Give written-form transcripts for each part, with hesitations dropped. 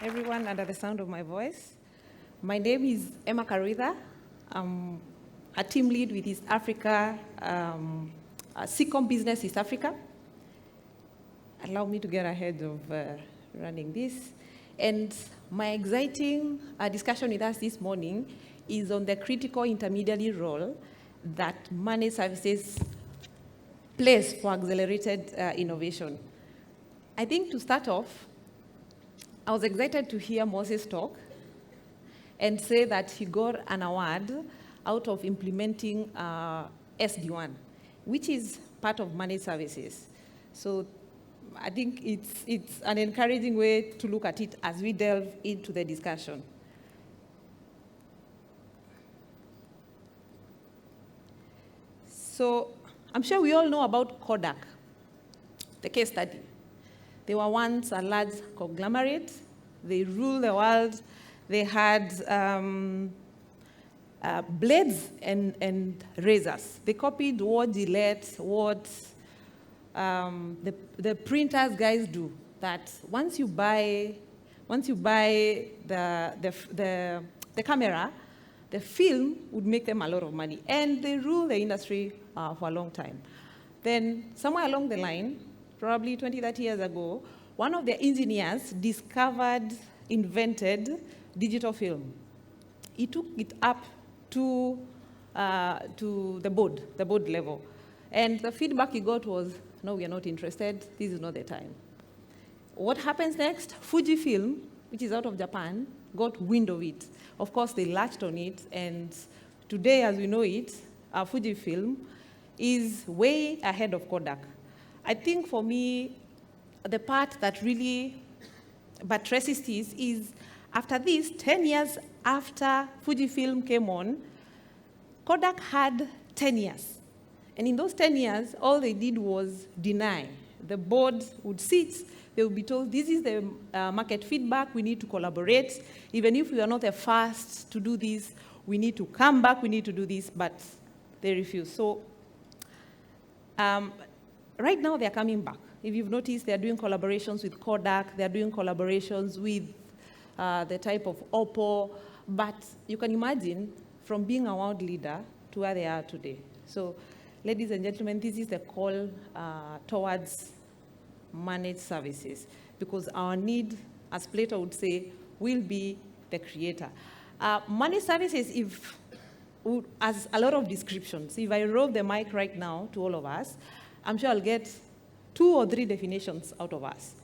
everyone under the sound of my voice. My name is Emma Karwitha. I'm a team lead with East Africa, SEACOM Business East Africa. Allow me to get ahead of running this. And my exciting discussion with us this morning is on the critical intermediary role that managed services plays for accelerated innovation. I think to start off, I was excited to hear Moses talk and say that he got an award out of implementing SD1, which is part of managed services. So I think it's an encouraging way to look at it as we delve into the discussion. So I'm sure we all know about Kodak, the case study. They were once a large conglomerate. They ruled the world. They had blades and razors. They copied what Gillette, what the printers guys do. That once you buy the camera, the film would make them a lot of money. And they ruled the industry for a long time. Then somewhere along the line, probably 20, 30 years ago, one of their engineers invented digital film. He took it up to the board level. And the feedback he got was, no, we are not interested. This is not the time. What happens next? Fujifilm, which is out of Japan, got wind of it. Of course, they latched on it. And today, as we know it, Fujifilm is way ahead of Kodak. I think for me, the part that really buttresses this is after this, 10 years after Fujifilm came on, Kodak had 10 years. And in those 10 years, all they did was deny. The board would sit, they would be told, this is the market feedback, we need to collaborate. Even if we are not the first to do this, we need to come back, we need to do this, but they refuse. So right now, they're coming back. If you've noticed, they're doing collaborations with Kodak. They're doing collaborations with the type of Oppo. But you can imagine from being a world leader to where they are today. So, ladies and gentlemen, this is the call towards managed services. Because our need, as Plato would say, will be the creator. Managed services, has a lot of descriptions. If I roll the mic right now to all of us, I'm sure I'll get 2 or 3 definitions out of us.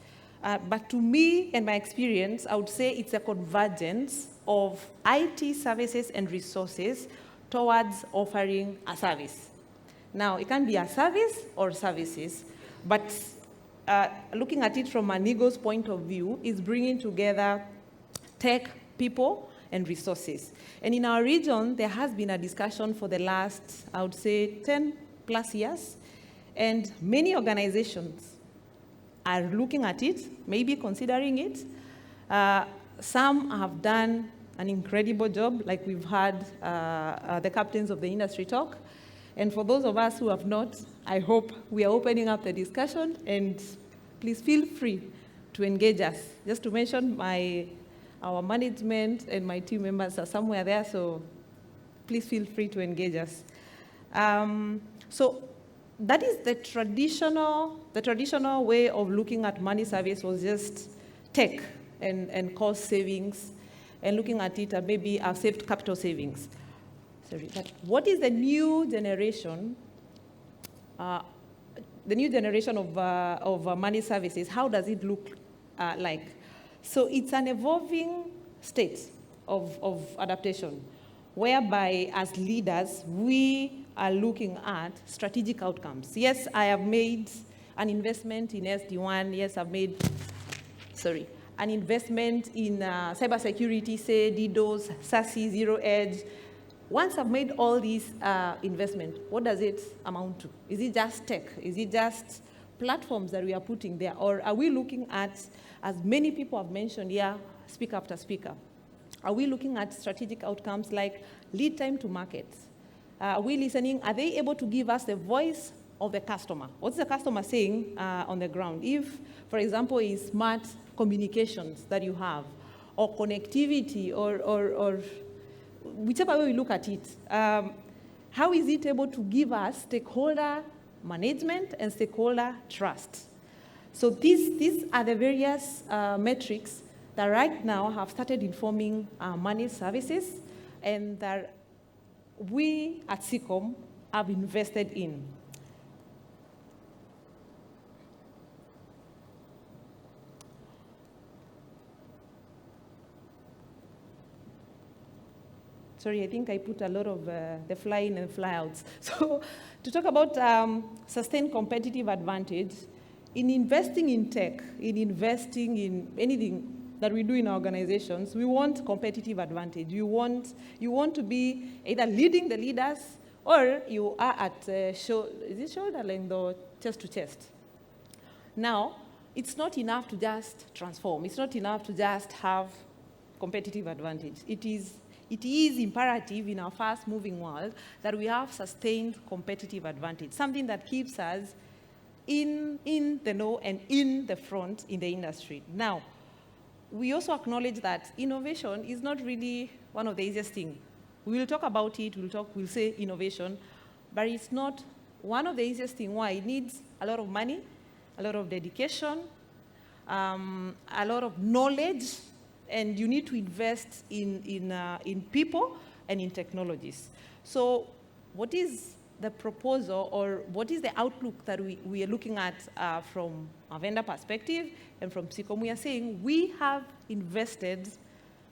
But to me and my experience, I would say it's a convergence of IT services and resources towards offering a service. Now, it can be a service or services, but looking at it from an ego's point of view is bringing together tech, people, and resources. And in our region, there has been a discussion for the last, I would say, 10 plus years. And many organizations are looking at it, maybe considering it. Some have done an incredible job, like we've had the captains of the industry talk. And for those of us who have not, I hope we are opening up the discussion. And please feel free to engage us. Just to mention, our management and my team members are somewhere there, so please feel free to engage us. So that is the traditional way of looking at money service was just tech and cost savings and looking at it maybe I've saved capital savings. Sorry, but what is the new generation? The new generation of money services, how does it look like? So it's an evolving state of adaptation, whereby as leaders, we are looking at strategic outcomes. Yes, I have made an investment in SD1. Yes, I've made, an investment in cybersecurity, say DDoS, SASE, Zero Edge. Once I've made all these investments, what does it amount to? Is it just tech? Is it just platforms that we are putting there? Or are we looking at, as many people have mentioned here, speaker after speaker, are we looking at strategic outcomes like lead time to market? Are we listening? Are they able to give us the voice of the customer. What's the customer saying on the ground? If, for example, is smart communications that you have, or connectivity, or whichever way we look at it, how is it able to give us stakeholder management and stakeholder trust? So these are the various metrics that right now have started informing managed services, and that we at SEACOM have invested in. Sorry, I think I put a lot of the fly in and fly outs. So to talk about sustained competitive advantage, in investing in tech, in investing in anything that we do in our organizations, we want competitive advantage. You want to be either leading the leaders, or you are at shoulder length or chest to chest. Now, it's not enough to just transform. It's not enough to just have competitive advantage. It is imperative in our fast-moving world that we have sustained competitive advantage, something that keeps us in the know and in the front in the industry. Now, we also acknowledge that innovation is not really one of the easiest things. We will talk about it, we'll say innovation, but it's not one of the easiest things. Why? It needs a lot of money, a lot of dedication, a lot of knowledge, and you need to invest in people and in technologies. So what is the proposal, or what is the outlook that we are looking at from a vendor perspective and from SEACOM? We are saying we have invested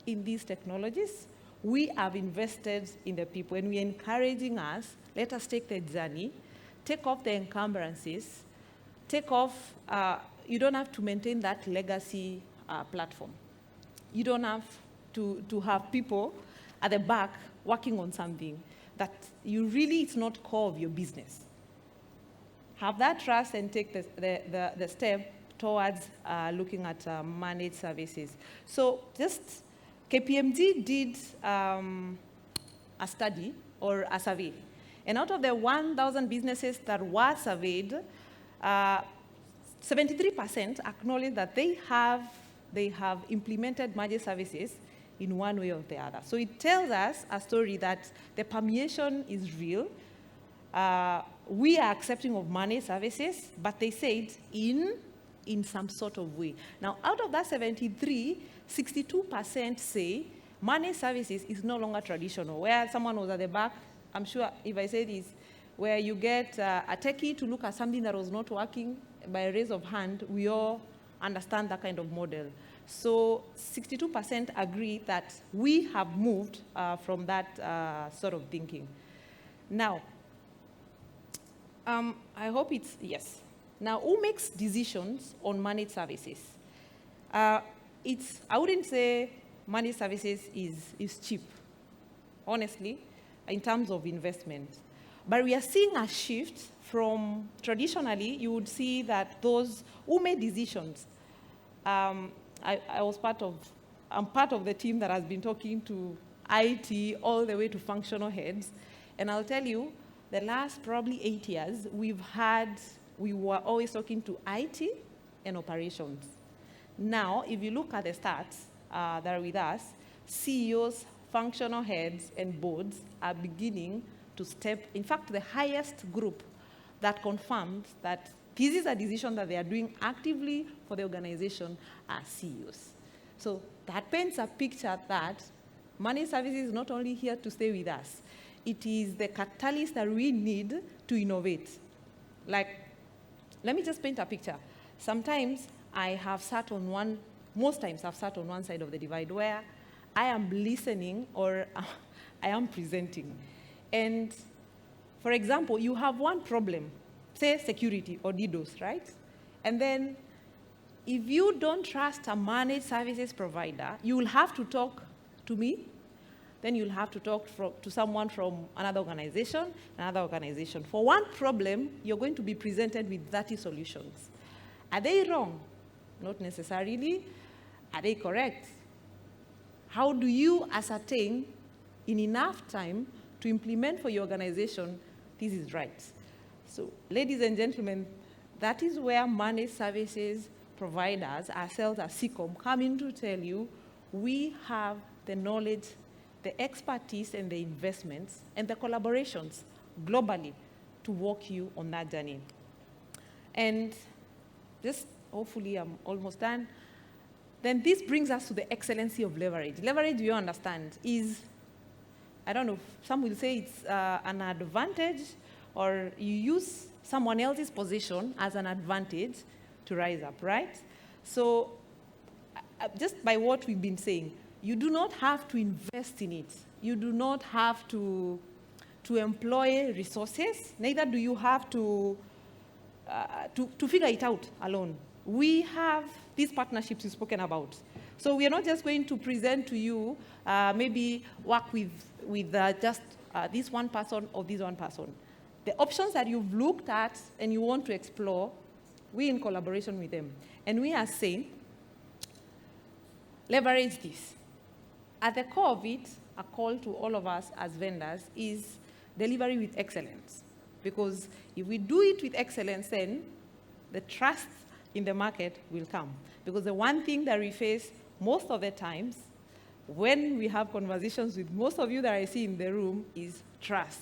in these technologies, we have invested in the people, and we are encouraging us, let us take the journey, take off the encumbrances, take off, you don't have to maintain that legacy platform. You don't have to have people at the back working on something that it's not core of your business. Have that trust and take the step towards looking at managed services. So just KPMG did a study or a survey. And out of the 1,000 businesses that were surveyed, 73% acknowledge that they have implemented managed services in one way or the other. So it tells us a story that the permeation is real. We are accepting of managed services, but they said in some sort of way. Now, out of that 73, 62% say managed services is no longer traditional, where someone was at the back. I'm sure if I say this, where you get a techie to look at something that was not working by a raise of hand, we all understand that kind of model. So 62% agree that we have moved from that sort of thinking. Now, I hope it's yes. Now, who makes decisions on managed services? I wouldn't say managed services is cheap, honestly, in terms of investment. But we are seeing a shift from traditionally, you would see that those who made decisions, I'm part of the team that has been talking to IT all the way to functional heads. And I'll tell you, the last probably 8 years, we were always talking to IT and operations. Now, if you look at the stats that are with us, CEOs, functional heads, and boards are beginning to step. In fact, the highest group that confirmed that this is a decision that they are doing actively for the organization are CEOs. So that paints a picture that managed services is not only here to stay with us, it is the catalyst that we need to innovate. Like, let me just paint a picture. Sometimes most times I've sat on one side of the divide where I am listening or I am presenting. And for example, you have one problem, say security or DDoS, right? And then if you don't trust a managed services provider, you will have to talk to me, then you'll have to talk to someone from another organization. For one problem, you're going to be presented with 30 solutions. Are they wrong? Not necessarily. Are they correct? How do you ascertain in enough time to implement for your organization this is right? So, ladies and gentlemen, that is where managed services providers, ourselves as SEACOM, come in to tell you we have the knowledge, the expertise, and the investments, and the collaborations globally to walk you on that journey. And just hopefully I'm almost done. Then this brings us to the excellency of leverage. Leverage, you understand, is, I don't know, some will say it's an advantage, or you use someone else's position as an advantage to rise up, right? So just by what we've been saying, you do not have to invest in it. You do not have to employ resources. Neither do you have to figure it out alone. We have these partnerships we've spoken about. So we are not just going to present to you, maybe work with just this one person or this one person. The options that you've looked at and you want to explore, we in collaboration with them. And we are saying, leverage this. At the core of it, a call to all of us as vendors is delivery with excellence. Because if we do it with excellence, then the trust in the market will come. Because the one thing that we face most of the times when we have conversations with most of you that I see in the room is trust.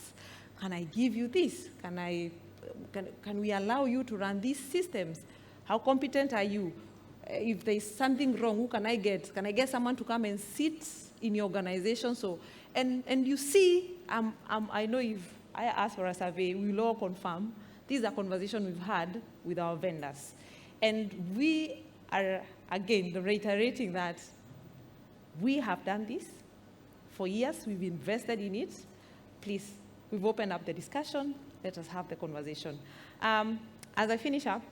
Can I give you this? Can we allow you to run these systems? How competent are you? If there's something wrong, who can I get? Can I get someone to come and sit in your organization? So, and you see, I know if I ask for a survey, we will all confirm these are conversations we've had with our vendors. And we are, again, reiterating that we have done this for years. We've invested in it. Please, we've opened up the discussion. Let us have the conversation. As I finish up,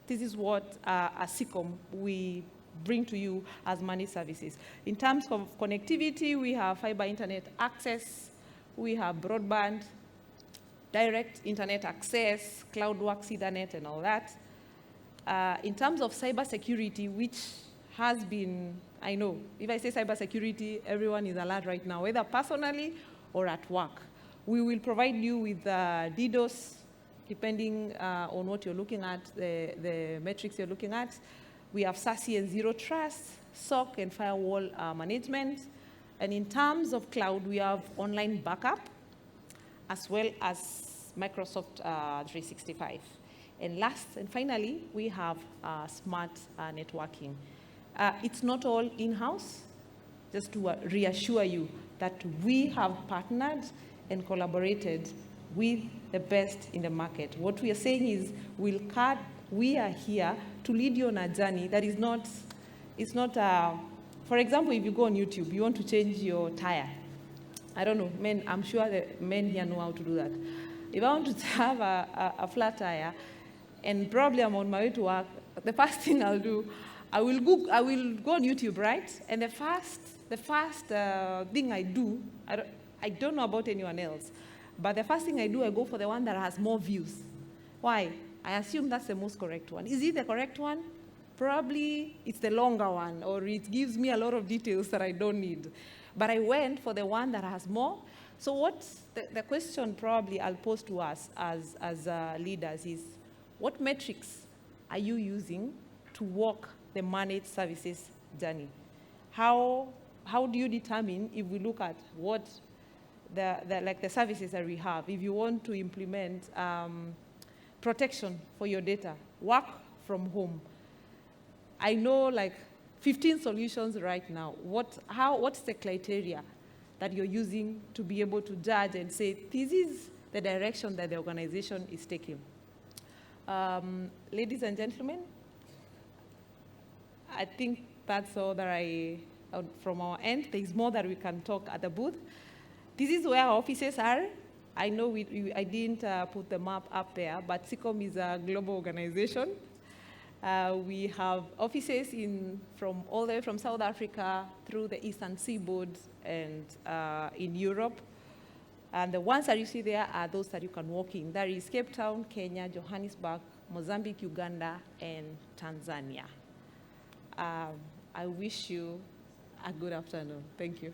this is what, as SEACOM, we bring to you as managed services. In terms of connectivity, we have fiber internet access, we have broadband, direct internet access, CloudWorks, Ethernet, and all that. In terms of cybersecurity, which has been, I know, if I say cybersecurity, everyone is alert right now, whether personally or at work. We will provide you with DDoS, depending on what you're looking at, the metrics you're looking at. We have SASE and Zero Trust, SOC and firewall management. And in terms of cloud, we have online backup, as well as Microsoft 365. And last and finally, we have smart networking. It's not all in-house, just to reassure you that we have partnered and collaborated with the best in the market. What we are saying is we are here to lead you on a journey that is not, it's not, for example, if you go on YouTube, you want to change your tire. I don't know, men, I'm sure the men here know how to do that. If I want to have a flat tire, and probably I'm on my way to work, the first thing I'll do, I will go on YouTube, right? And the first thing I do, I don't know about anyone else, but the first thing I do, I go for the one that has more views. Why? I assume that's the most correct one. Is it the correct one? Probably it's the longer one, or it gives me a lot of details that I don't need. But I went for the one that has more. So what's the question probably I'll pose to us as leaders is, what metrics are you using to walk the managed services journey? How do you determine, if we look at what the services that we have, if you want to implement protection for your data, work from home? I know like 15 solutions right now. What's the criteria that you're using to be able to judge and say, this is the direction that the organization is taking? Ladies and gentlemen, I think that's all that from our end. There's more that we can talk at the booth. This is where our offices are. I know I didn't put the map up there, but SEACOM is a global organization. We have offices from all the way from South Africa through the Eastern Seaboard and in Europe. And the ones that you see there are those that you can walk in. That is Cape Town, Kenya, Johannesburg, Mozambique, Uganda, and Tanzania. I wish you a good afternoon. Thank you.